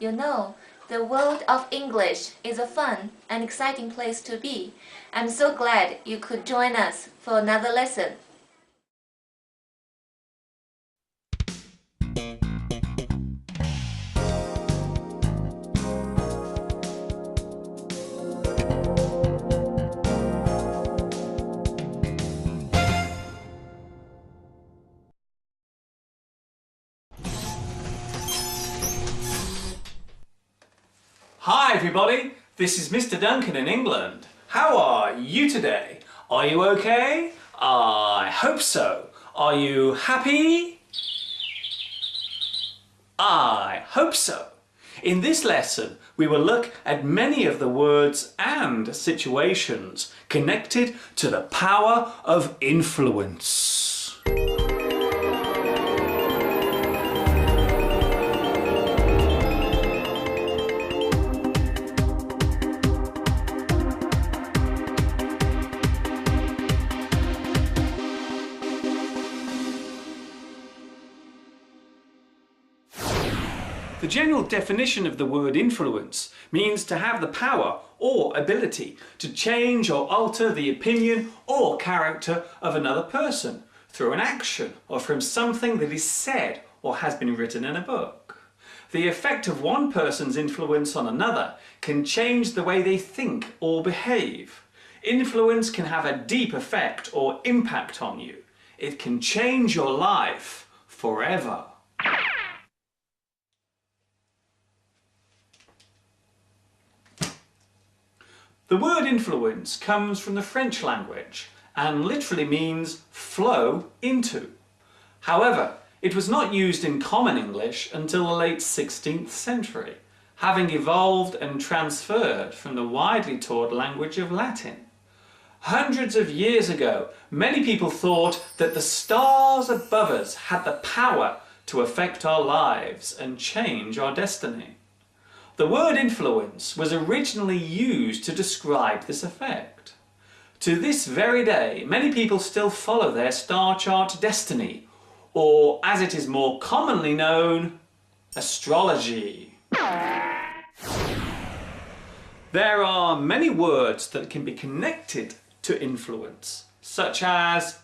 You know, the world of English is a fun and exciting place to be. I'm so glad you could join us for another lesson. Hi everybody, this is Mr. Duncan in England. How are you today? Are you okay? I hope so. Are you happy? I hope so. In this lesson, we will look at many of the words and situations connected to the power of influence. The general definition of the word influence means to have the power or ability to change or alter the opinion or character of another person through an action or from something that is said or has been written in a book. The effect of one person's influence on another can change the way they think or behave. Influence can have a deep effect or impact on you. It can change your life forever. The word influence comes from the French language and literally means flow into. However, it was not used in common English until the late 16th century, having evolved and transferred from the widely taught language of Latin. Hundreds of years ago, many people thought that the stars above us had the power to affect our lives and change our destiny. The word influence was originally used to describe this effect. To this very day, many people still follow their star chart destiny, or as it is more commonly known, astrology. There are many words that can be connected to influence, such as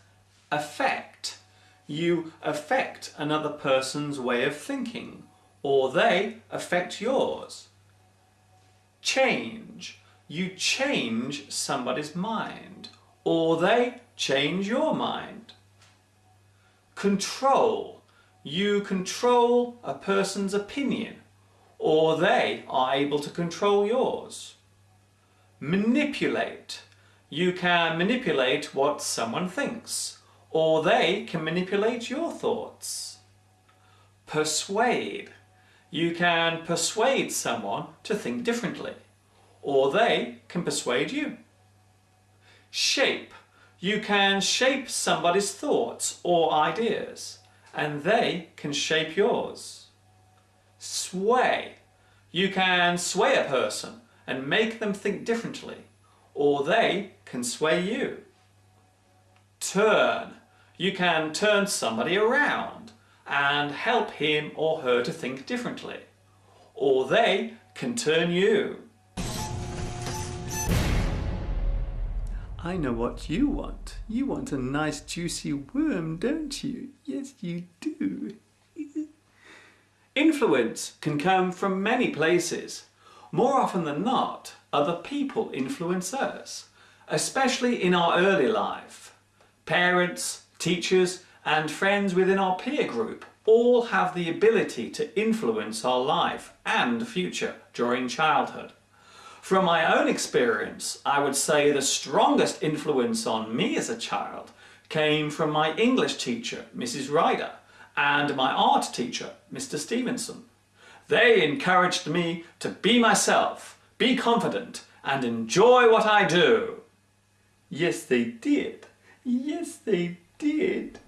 affect. You affect another person's way of thinking, or they affect yours. Change. You change somebody's mind, or they change your mind. Control. You control a person's opinion, or they are able to control yours. Manipulate. You can manipulate what someone thinks, or they can manipulate your thoughts. Persuade. You can persuade someone to think differently, or they can persuade you. Shape. You can shape somebody's thoughts or ideas, and they can shape yours. Sway. You can sway a person and make them think differently, or they can sway you. Turn. You can turn somebody around and help him or her to think differently, or they can turn you. I know what you want. You want a nice juicy worm, don't you? Yes, you do. Influence can come from many places. More often than not, other people influence us, especially in our early life. Parents, teachers, and friends within our peer group all have the ability to influence our life and future during childhood. From my own experience, I would say the strongest influence on me as a child came from my English teacher, Mrs. Ryder, and my art teacher, Mr. Stevenson. They encouraged me to be myself, be confident, and enjoy what I do. Yes, they did. Yes, they did.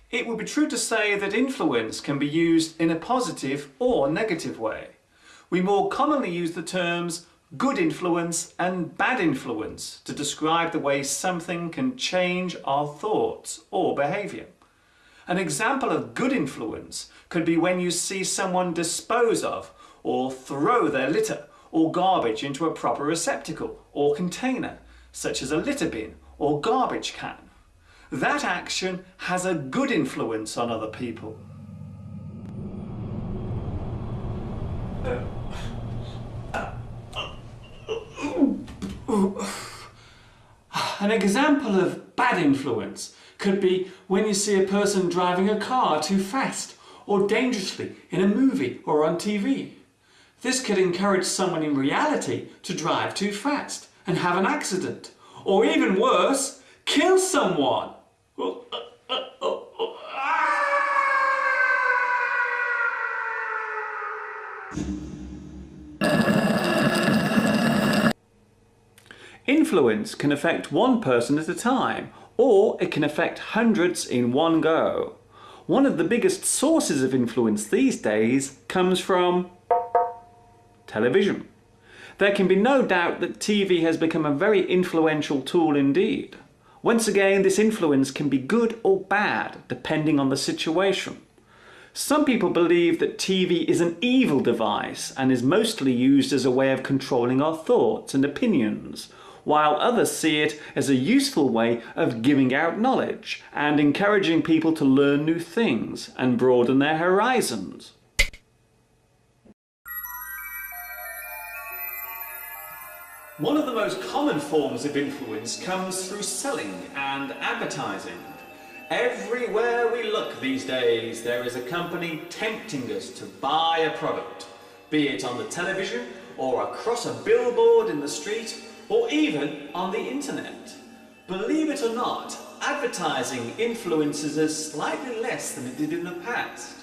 It would be true to say that influence can be used in a positive or negative way. We more commonly use the terms good influence and bad influence to describe the way something can change our thoughts or behaviour. An example of good influence could be when you see someone dispose of or throw their litter or garbage into a proper receptacle or container, such as a litter bin or garbage can. That action has a good influence on other people. An example of bad influence could be when you see a person driving a car too fast or dangerously in a movie or on TV. This could encourage someone in reality to drive too fast and have an accident, or even worse, kill someone. Influence can affect one person at a time, or it can affect hundreds in one go. One of the biggest sources of influence these days comes from television. There can be no doubt that TV has become a very influential tool indeed. Once again, this influence can be good or bad, depending on the situation. Some people believe that TV is an evil device and is mostly used as a way of controlling our thoughts and opinions, while others see it as a useful way of giving out knowledge and encouraging people to learn new things and broaden their horizons. One of the most common forms of influence comes through selling and advertising. Everywhere we look these days, there is a company tempting us to buy a product, be it on the television or across a billboard in the street or even on the internet. Believe it or not, advertising influences us slightly less than it did in the past.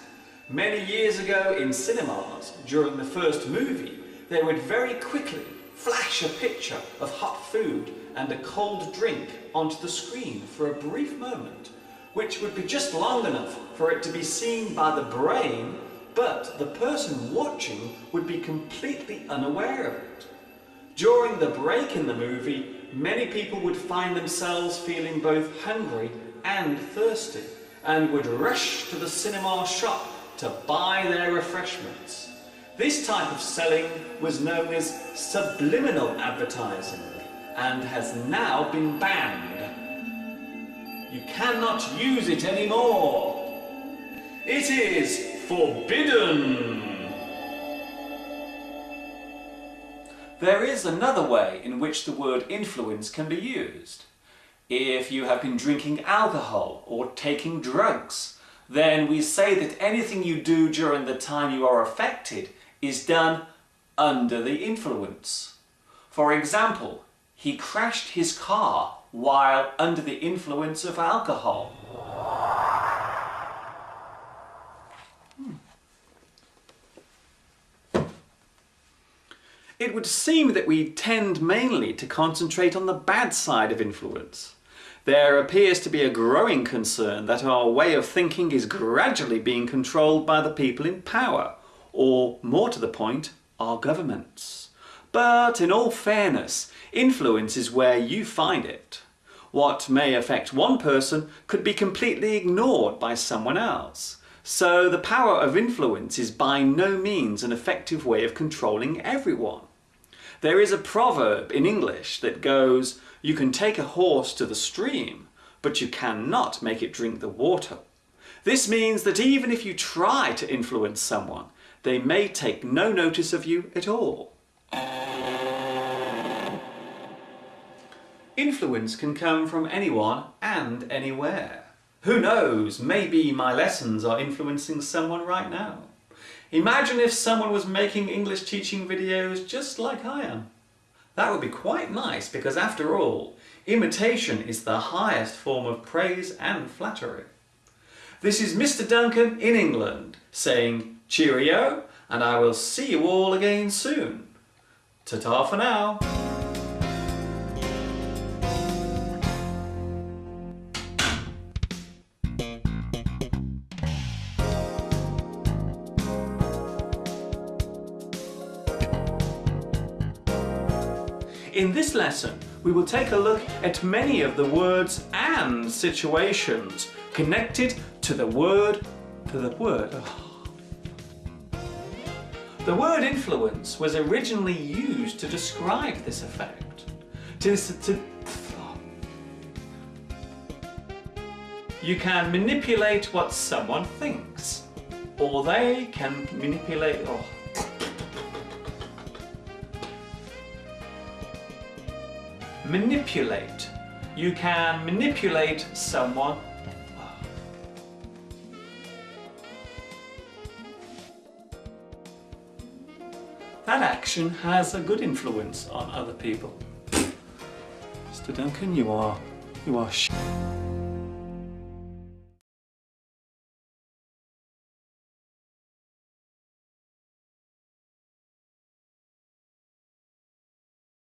Many years ago in cinemas, during the first movie, they would very quickly flash a picture of hot food and a cold drink onto the screen for a brief moment, which would be just long enough for it to be seen by the brain, but the person watching would be completely unaware of it. During the break in the movie, many people would find themselves feeling both hungry and thirsty, and would rush to the cinema shop to buy their refreshments. This type of selling was known as subliminal advertising and has now been banned. You cannot use it anymore. It is forbidden. There is another way in which the word influence can be used. If you have been drinking alcohol or taking drugs, then we say that anything you do during the time you are affected is done under the influence. For example, he crashed his car while under the influence of alcohol. It would seem that we tend mainly to concentrate on the bad side of influence. There appears to be a growing concern that our way of thinking is gradually being controlled by the people in power, or more to the point, our governments. But in all fairness, influence is where you find it. What may affect one person could be completely ignored by someone else. So the power of influence is by no means an effective way of controlling everyone. There is a proverb in English that goes, "You can take a horse to the stream, but you cannot make it drink the water." This means that even if you try to influence someone, they may take no notice of you at all. Influence can come from anyone and anywhere. Who knows, maybe my lessons are influencing someone right now. Imagine if someone was making English teaching videos just like I am. That would be quite nice because after all, imitation is the highest form of praise and flattery. This is Mr. Duncan in England saying cheerio, and I will see you all again soon. Ta-ta for now. In this lesson, we will take a look at many of the words and situations connected to the word. The word influence was originally used to describe this effect. You can manipulate what someone thinks, or they can manipulate. Manipulate. You can manipulate someone. That action has a good influence on other people. Mr. Duncan, you are